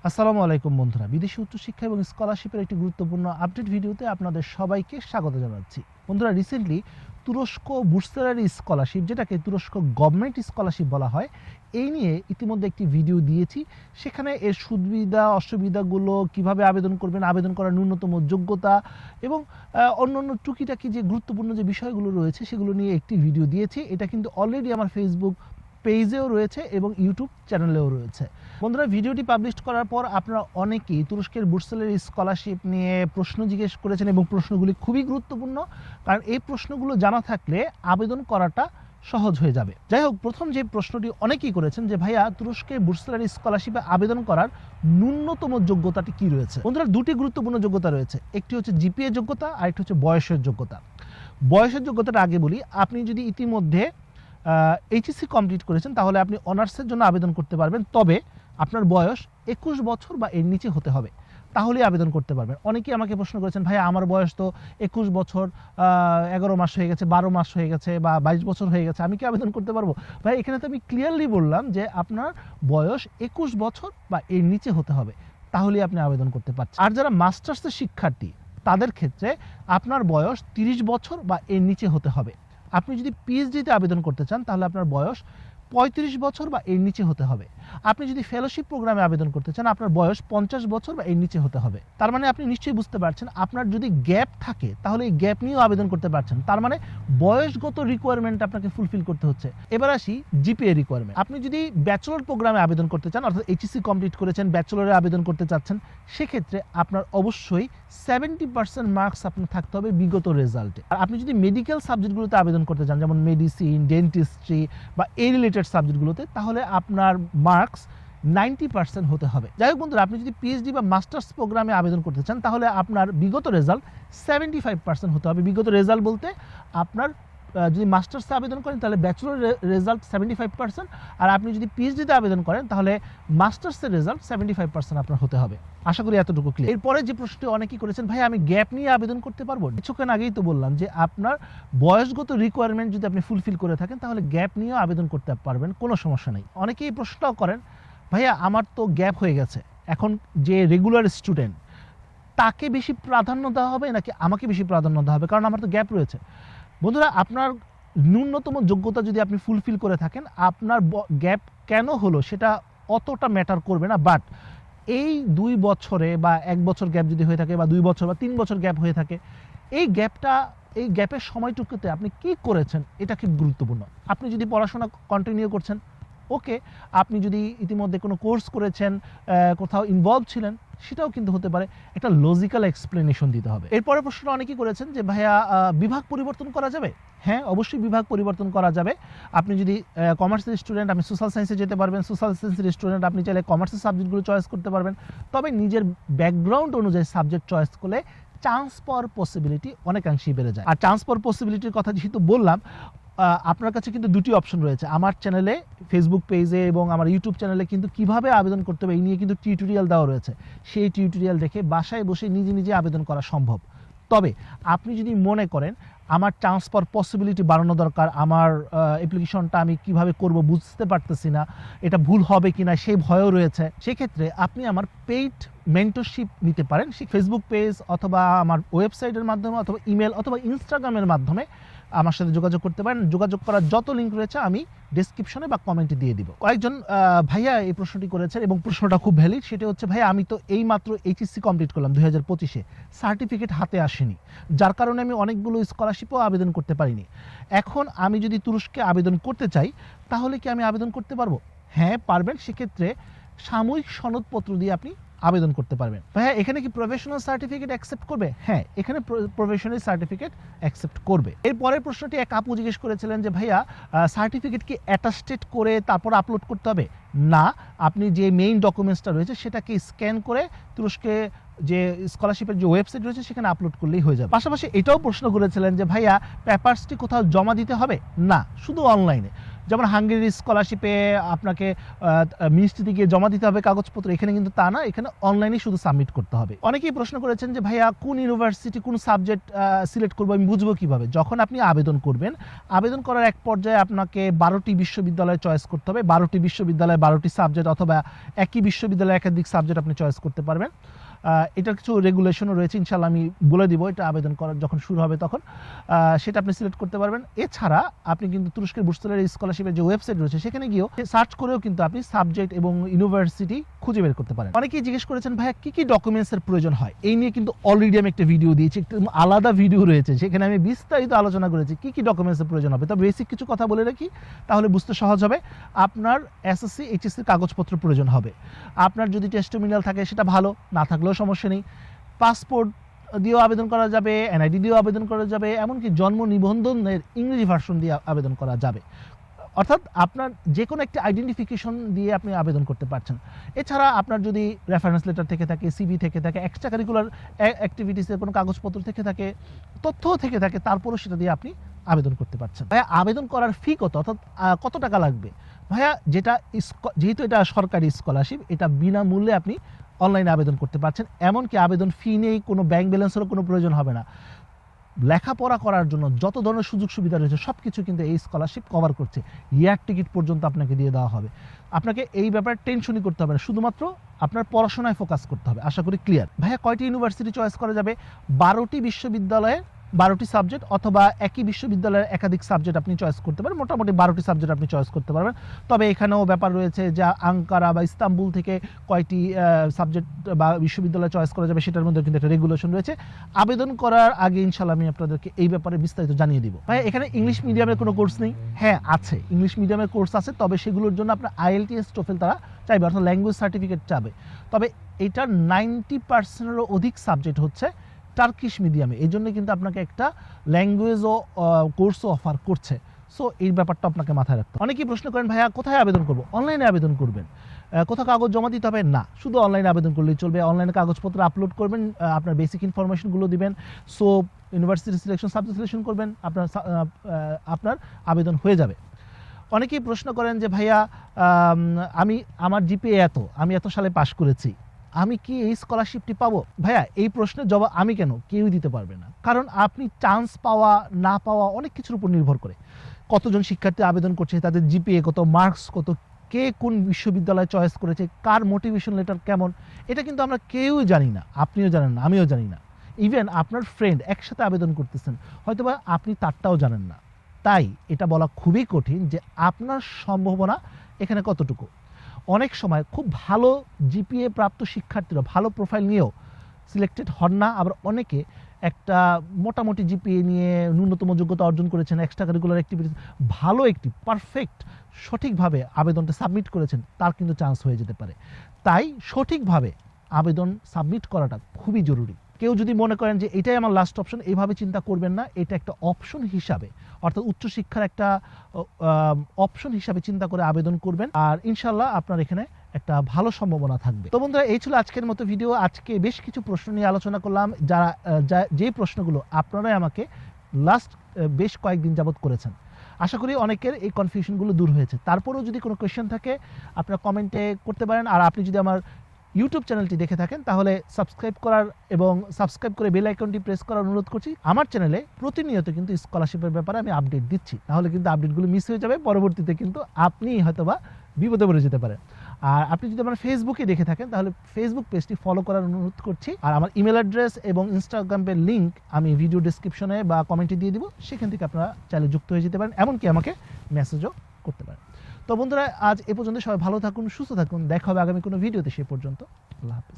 আসসালামু আলাইকুম বন্ধুরা, বিদেশি উচ্চশিক্ষা এবং স্কলারশিপের একটি গুরুত্বপূর্ণ আপডেট ভিডিওতে আপনাদের সবাইকে স্বাগত জানাচ্ছি। বন্ধুরা, রিসেন্টলি তুরস্ক বুর্সারি স্কলারশিপ, যেটাকে তুরস্ক গভর্নমেন্ট স্কলারশিপ বলা হয়, এই নিয়ে ইতিমধ্যে একটি ভিডিও দিয়েছি। সেখানে এর সুবিধা অসুবিধাগুলো, কিভাবে আবেদন করবেন, আবেদন করার ন্যূনতম যোগ্যতা এবং অন্যান্য টুকিটাকি যে গুরুত্বপূর্ণ যে বিষয়গুলো রয়েছে সেগুলো নিয়ে একটি ভিডিও দিয়েছি। এটা কিন্তু অলরেডি আমার ফেসবুক পেজেও রয়েছে এবং ইউটিউব চ্যানেলেও রয়েছে। বন্ধুরা, ভিডিওটি পাবলিশ করার পর আপনারা অনেকেই তুরস্কের বুর্সারি স্কলারশিপ নিয়ে প্রশ্ন জিজ্ঞেস করেছেন এবং প্রশ্নগুলি খুবই গুরুত্বপূর্ণ, কারণ এই প্রশ্নগুলো জানা থাকলে আবেদন করাটা সহজ হয়ে যাবে। যাই হোক, প্রথম যে প্রশ্নটি অনেকেই করেছেন যে ভাইয়া, তুরস্কের বুর্সারি স্কলারশিপে আবেদন করার ন্যূনতম যোগ্যতাটি কি রয়েছে। বন্ধুরা, দুটি গুরুত্বপূর্ণ যোগ্যতা রয়েছে, একটি হচ্ছে জিপিএ যোগ্যতা আর একটি হচ্ছে বয়সের যোগ্যতা। বয়সের যোগ্যতাটা আগে বলি। আপনি যদি ইতিমধ্যে এইচএসসি কমপ্লিট করেছেন তাহলে আপনি অনার্সের জন্য আবেদন করতে পারবেন, তবে আপনার বয়স 21 বছর বা এর নিচে হতে হবে, তাহলেই আবেদন করতে পারবেন। অনেকেই আমাকে প্রশ্ন করেছেন, ভাই আমার বয়স তো 21 বছর, 11 মাস হয়ে গেছে, 12 মাস হয়ে গেছে বা 22 বছর হয়ে গেছে, আমি কি আবেদন করতে পারবো? ভাই, এখানে তো আমি ক্লিয়ারলি বললাম যে আপনার বয়স 21 বছর বা এর নিচে হতে হবে, তাহলেই আপনি আবেদন করতে পারছেন। আর যারা মাস্টার্সের শিক্ষার্থী, তাদের ক্ষেত্রে আপনার বয়স 30 বছর বা এর নিচে হতে হবে। আপনি যদি পিএইচডিতে আবেদন করতে চান তাহলে আপনার বয়স 35 বছর বা এর নিচে হতে হবে। আপনি যদি ফেলোশিপ প্রোগ্রামে আবেদন করতে চান আপনার বয়স 50 বছর বা এর নিচে হতে হবে। তার মানে আপনি নিশ্চয়ই বুঝতে পারছেন, আপনার যদি গ্যাপ থাকে তাহলে এই গ্যাপ নিয়েও আবেদন করতে পারছেন। তার মানে বয়সগত রিকোয়ারমেন্ট আপনাকে ফুলফিল করতে হচ্ছে। এবার আসি জিপিএ রিকোয়ারমেন্ট। আপনি যদি ব্যাচেলর প্রোগ্রামে আবেদন করতে চান, অর্থাৎ এইচএসসি কমপ্লিট করেছেন, ব্যাচেলরে আবেদন করতে চাচ্ছেন, সেক্ষেত্রে আপনার অবশ্যই 70% মার্কস আপনার থাকতে হবে বিগত রেজাল্টে। আর আপনি যদি মেডিকেল সাবজেক্টগুলোতে আবেদন করতে চান, যেমন মেডিসিন, ডেন্টিস্ট্রি বা এই রিলেটেড সাবজেক্টগুলোতে, তাহলে আপনার মার্কস 90% হতে হবে। যাই হোক বন্ধুরা, আপনি যদি পিএইচডি বা মাস্টার্স প্রোগ্রামে আবেদন করতে চান তাহলে আপনার বিগত রেজাল্ট 75% হতে হবে। বিগত রেজাল্ট বলতে আপনার যদি মাস্টার্সে আবেদন করেন তাহলে ব্যাচেলর রেজাল্ট 75%, আর আপনি যদি পিএইচডিতে আবেদন করেন তাহলে মাস্টার্সের রেজাল্ট 75% আপনার হতে হবে। আশা করি এতটুকু ক্লিয়ার। এরপরে যে প্রশ্নটি অনেকেই করেছেন, ভাই আমি গ্যাপ নিয়ে আবেদন করতে পারবো? কিছুক্ষণ আগেই তো বললাম যে আপনার বয়সগত রিকোয়ারমেন্ট যদি আপনি ফুলফিল করে থাকেন তাহলে গ্যাপ নিয়েও আবেদন করতে পারবেন, কোনো সমস্যা নেই। অনেকেই এই প্রশ্নটাও করেন, ভাইয়া আমার তো গ্যাপ হয়ে গেছে, এখন যে রেগুলার স্টুডেন্ট তাকে বেশি প্রাধান্য দেওয়া হবে নাকি আমাকে বেশি প্রাধান্য দেওয়া হবে, কারণ আমার তো গ্যাপ রয়েছে। বন্ধুরা, আপনার ন্যূনতম যোগ্যতা যদি আপনি ফুলফিল করে থাকেন, আপনার গ্যাপ কেন হলো সেটা অতটা ম্যাটার করবে না। বাট এই 2 বছরে বা 1 বছর গ্যাপ যদি হয়ে থাকে বা 2 বছর বা 3 বছর গ্যাপ হয়ে থাকে, এই গ্যাপের সময়টুকুতে আপনি কি করেছেন এটা খুব গুরুত্বপূর্ণ। আপনি যদি পড়াশোনা কন্টিনিউ করছেন, ওকে। আপনি যদি ইতিমধ্যে কোনো কোর্স করেছেন, কোথাও ইনভলভ ছিলেন, সেটাও কিন্তু হতে পারে। একটা লজিক্যাল এক্সপ্লেনেশন দিতে হবে। এরপরে প্রশ্নটা অনেকেই করেছেন যে ভাইয়া বিভাগ পরিবর্তন করা যাবে? হ্যাঁ, অবশ্যই বিভাগ পরিবর্তন করা যাবে। আপনি যদি কমার্সের স্টুডেন্ট, আপনি সোশ্যাল সায়েন্সে যেতে পারবেন। সোশ্যাল সায়েন্সের স্টুডেন্ট, আপনি চাইলে কমার্সের সাবজেক্টগুলো চয়েস করতে পারবেন। তবে নিজের ব্যাকগ্রাউন্ড অনুযায়ী সাবজেক্ট চয়েস করলে চান্স পাওয়ার পসিবিলিটি অনেকাংশেই বেড়ে যায়। আর চান্স পাওয়ার পসিবিলিটির কথা যেহেতু বললাম, আপনার কাছে কিন্তু দুটি অপশন রয়েছে। আমার চ্যানেলে, ফেসবুক পেজে এবং আমার ইউটিউব চ্যানেলে কিন্তু কিভাবে আবেদন করতে হবে এই নিয়ে কিন্তু টিউটোরিয়াল দেওয়া রয়েছে। সেই টিউটোরিয়াল দেখে বাসায় বসে নিজে নিজে আবেদন করা সম্ভব। তবে আপনি যদি মনে করেন আমার চান্স পাওয়ার পসিবিলিটি বাড়ানো দরকার, আমার অ্যাপ্লিকেশনটা আমি কিভাবে করব বুঝতে পারতেছি না, এটা ভুল হবে কিনা সেই ভয়ও রয়েছে, সেক্ষেত্রে আপনি আমার পেইড মেন্টরশিপ নিতে পারেন। সেই ফেসবুক পেজ অথবা আমার ওয়েবসাইটের মাধ্যমে অথবা ইমেল অথবা ইনস্টাগ্রামের মাধ্যমে আমার সাথে যোগাযোগ করতে পারেন। যোগাযোগ করার যত লিঙ্ক রয়েছে আমি ডেসক্রিপশনে বা কমেন্টে দিয়ে দিব। কয়েকজন ভাইয়া এই প্রশ্নটি করেছেন এবং প্রশ্নটা খুব ভ্যালিড। সেটা হচ্ছে, ভাইয়া আমি তো এই মাত্র এইচএসসি কমপ্লিট করলাম 2025-এ, সার্টিফিকেট হাতে আসেনি, যার কারণে আমি অনেকগুলো স্কলারশিপও আবেদন করতে পারিনি। এখন আমি যদি তুরস্কে আবেদন করতে চাই তাহলে কি আমি আবেদন করতে পারবো? হ্যাঁ, পারবেন। সেক্ষেত্রে সাময়িক সনদপত্র দিয়ে আপনি আবেদন করতে পারবেন। ভাইয়া এখানে কি প্রফেশনাল সার্টিফিকেট অ্যাকসেপ্ট করবে? হ্যাঁ, এখানে প্রফেশনাল সার্টিফিকেট অ্যাকসেপ্ট করবে। এর পরের প্রশ্নটি এক আপু জিজ্ঞেস করেছিলেন যে ভাইয়া সার্টিফিকেট কি অ্যাটাস্টেড করে তারপর আপলোড করতে হবে? না, আপনি যে মেইন ডকুমেন্টসটা রয়েছে সেটাকে স্ক্যান করে তুরস্কে যে স্কলারশিপের যে ওয়েবসাইট রয়েছে সেখানে আপলোড করলেই হয়ে যাবে। পাশাপাশি এটাও প্রশ্ন করেছিলেন যে ভাইয়া পেপারসটি কোথাও জমা দিতে হবে? না, শুধু অনলাইনে। যেমন হাঙ্গেরির স্কলারশিপে আপনাকে মিনিস্ট্রিতে গিয়ে জমা দিতে হবে কাগজপত্র, এখানে কিন্তু তা না, এখানে অনলাইনে শুধু সাবমিট করতে হবে। অনেকেই প্রশ্ন করেছেন যে ভাইয়া কোন ইউনিভার্সিটি কোন সাবজেক্ট সিলেক্ট করবো, আমি বুঝবো কিভাবে? যখন আপনি আবেদন করবেন, আবেদন করার এক পর্যায়ে আপনাকে 12টি বিশ্ববিদ্যালয় চয়েস করতে হবে। 12টি বিশ্ববিদ্যালয় 12টি সাবজেক্ট, অথবা একই বিশ্ববিদ্যালয়ে একাধিক সাবজেক্ট আপনি চয়েস করতে পারবেন। এটার কিছু রেগুলেশনও রয়েছে, ইনশাল্লাহ আমি বলে দিব এটা আবেদন করার যখন শুরু হবে তখন সেটা আপনি সিলেক্ট করতে পারবেন। এছাড়া আপনি কিন্তু তুরস্কের বুর্সালারি স্কলারশিপের যে ওয়েবসাইট রয়েছে সেখানে গিয়েও সার্চ করেও কিন্তু আপনি সাবজেক্ট এবং ইউনিভার্সিটি খুঁজে বের করতে পারেন। অনেকেই জিজ্ঞেস করেছেন ভাইয়া কি কি ডকুমেন্টসের প্রয়োজন হয়, এই নিয়ে কিন্তু অলরেডি আমি একটা ভিডিও দিয়েছি, একটু আলাদা ভিডিও রয়েছে, সেখানে আমি বিস্তারিত আলোচনা করেছি কি কি ডকুমেন্টসের প্রয়োজন হবে। তবে বেসিক কিছু কথা বলে রাখি, তাহলে বুঝতে সহজ হবে। আপনার এসএসসি এইচএসসির কাগজপত্র প্রয়োজন হবে। আপনার যদি টেস্টিমোনিয়াল থাকে সেটা ভালো, না থাকলেও সমস্যা নেই। পাসপোর্ট দিয়েও আবেদন করা যাবে, এনআইডি দিয়েও আবেদন করা যাবে, এমনকি জন্ম নিবন্ধনের ইংরেজি ভার্সন দিয়ে আবেদন করা যাবে। অর্থাৎ আপনার যে কোনো একটি আইডেন্টিফিকেশন দিয়ে আপনি আবেদন করতে পারছেন। এছাড়া আপনার যদি রেফারেন্স লেটার থেকে থাকে, সিভি থেকে থাকে, এক্সট্রা কারিকুলার অ্যাক্টিভিটিসের কোনো কাগজপত্র থেকে থাকে, তথ্যও থেকে থাকে, তারপরও সেটা দিয়ে আপনি আবেদন করতে পারছেন। ভাইয়া আবেদন করার ফি কত, অর্থাৎ কত টাকা লাগবে? ভাইয়া যেহেতু এটা সরকারি স্কলারশিপ, এটা বিনামূল্যে আপনি অনলাইনে আবেদন করতে পারছেন। এমনকি আবেদন ফি নেই, কোনো ব্যাংক ব্যালেন্সেরও কোনো প্রয়োজন হবে না। লেখাপড়া করার জন্য যত ধরনের সুযোগ সুবিধা রয়েছে সব কিছু কিন্তু এই স্কলারশিপ কভার করছে। ইয়ার টিকিট পর্যন্ত আপনাকে দিয়ে দেওয়া হবে। আপনাকে এই ব্যাপারে টেনশনই করতে হবে না, শুধুমাত্র আপনার পড়াশোনায় ফোকাস করতে হবে। আশা করি ক্লিয়ার। ভাইয়া কয়টি ইউনিভার্সিটি চয়েস করা যাবে? 12টি বিশ্ববিদ্যালয়ে 12টি সাবজেক্ট, অথবা একই বিশ্ববিদ্যালয়ের একাধিক সাবজেক্ট আপনি চয়েস করতে পারেন। মোটামুটি 12টি সাবজেক্ট আপনি চয়েস করতে পারবেন। তবে এখানেও ব্যাপার রয়েছে যে আঙ্কারা বা ইস্তাম্বুল থেকে কয়টি সাবজেক্ট বা বিশ্ববিদ্যালয় চয়েস করা যাবে সেটার মধ্যে কিন্তু একটা রেগুলেশন রয়েছে। আবেদন করার আগে ইনশাল্লাহ আমি আপনাদেরকে এই ব্যাপারে বিস্তারিত জানিয়ে দিব। ভাই এখানে ইংলিশ মিডিয়ামের কোনো কোর্স নেই? হ্যাঁ আছে, ইংলিশ মিডিয়ামের কোর্স আছে, তবে সেগুলোর জন্য আপনার IELTS টোফেল তারা চাইবে, অর্থাৎ ল্যাঙ্গুয়েজ সার্টিফিকেট চাবে। তবে এটার 90%-এরও অধিক সাবজেক্ট হচ্ছে টার্কিশ মিডিয়ামে, এই জন্য কিন্তু আপনাকে একটা ল্যাঙ্গুয়েজও কোর্সও অফার করছে। সো এই ব্যাপারটা আপনাকে মাথায় রাখতে হবে। অনেকেই প্রশ্ন করেন ভাইয়া কোথায় আবেদন করবো? অনলাইনে আবেদন করবেন। কোথাও কাগজ জমা দিতে হবে না, শুধু অনলাইনে আবেদন করলেই চলবে। অনলাইনে কাগজপত্র আপলোড করবেন, আপনার বেসিক ইনফরমেশনগুলো দিবেন, so university selection, subject selection করবেন, আপনার আবেদন হয়ে যাবে। অনেকেই প্রশ্ন করেন যে ভাইয়া আমার জিপিএ এত, আমি এত সালে পাশ করেছি, আমি কি এই স্কলারশিপটি পাবো? ভাইয়া এই প্রশ্নের জবাব আমি কেন, কেউই দিতে পারবে না। কারণ আপনি চান্স পাওয়া না পাওয়া অনেক কিছুর উপর নির্ভর করে। কতজন শিক্ষার্থী আবেদন করছে, তাদের জিপিএ কত, মার্কস কত, কে কোন বিশ্ববিদ্যালয় চয়েস করেছে, কার মোটিভেশন লেটার কেমন, এটা কিন্তু আমরা কেউই জানি না। আপনিও জানেন না, আমিও জানি না। ইভেন আপনার ফ্রেন্ড একসাথে আবেদন করতেছেন, হয়তোবা আপনি তারটাও জানেন না। তাই এটা বলা খুবই কঠিন যে আপনার সম্ভাবনা এখানে কতটুকু। অনেক সময় খুব ভালো জিপিএ প্রাপ্ত শিক্ষার্থীরা ভালো প্রোফাইল নিয়েও সিলেক্টেড হন না। আবার অনেকে একটা মোটামুটি জিপিএ নিয়ে ন্যূনতম যোগ্যতা অর্জন করেছেন, এক্সট্রা কারিকুলার অ্যাক্টিভিটিস ভালো একটি পারফেক্ট সঠিকভাবে আবেদনটা সাবমিট করেছেন, তার কিন্তু চান্স হয়ে যেতে পারে। তাই সঠিকভাবে আবেদন সাবমিট করাটা খুবই জরুরি। কেউ যদি মনে করেন যে এটাই আমার লাস্ট অপশন, এইভাবে চিন্তা করবেন না। এটা একটা অপশন হিসাবে, অর্থাৎ উচ্চশিক্ষার একটা অপশন হিসাবে চিন্তা করে আবেদন করবেন, আর ইনশাল্লাহ আপনার এখানে একটা ভালো সম্ভাবনা থাকবে। তো বন্ধুরা এই ছিল আজকের মতো ভিডিও। আজকে বেশ কিছু প্রশ্ন নিয়ে আলোচনা করলাম, যে প্রশ্নগুলো আপনারাই আমাকে লাস্ট বেশ কয়েকদিন যাবত করেছেন। আশা করি অনেকের এই কনফিউশনগুলো দূর হয়েছে। তারপরেও যদি কোনো কোয়েশ্চেন থাকে আপনারা কমেন্টে করতে পারেন। আর আপনি যদি আমার ইউটিউব চ্যানেলটি দেখে থাকেন তাহলে সাবস্ক্রাইব করার এবং সাবস্ক্রাইব করে বেল আইকনটি প্রেস করার অনুরোধ করছি। আমার চ্যানেলে প্রতিনিয়ত কিন্তু স্কলারশিপের ব্যাপারে আমি আপডেট দিচ্ছি, তাহলে কিন্তু আপডেটগুলো মিস হয়ে যাবে, পরবর্তীতে কিন্তু আপনি হয়তোবা বিপদে পড়ে যেতে পারেন। আর আপনি যদি আমার ফেসবুকে দেখে থাকেন তাহলে ফেসবুক পেজটি ফলো করার অনুরোধ করছি। আর আমার ইমেল অ্যাড্রেস এবং ইনস্টাগ্রামের লিঙ্ক আমি ভিডিও ডেসক্রিপশনে বা কমেন্টে দিয়ে দিব, সেখান থেকে আপনারা চাইলে যুক্ত হয়ে যেতে পারেন, এমনকি আমাকে মেসেজও করতে পারেন। তো বন্ধুরা আজ এ পর্যন্ত, সবাই ভালো থাকুন, সুস্থ থাকুন, দেখা হবে আগামী কোনো ভিডিওতে। সে পর্যন্ত আল্লাহ হাফেজ।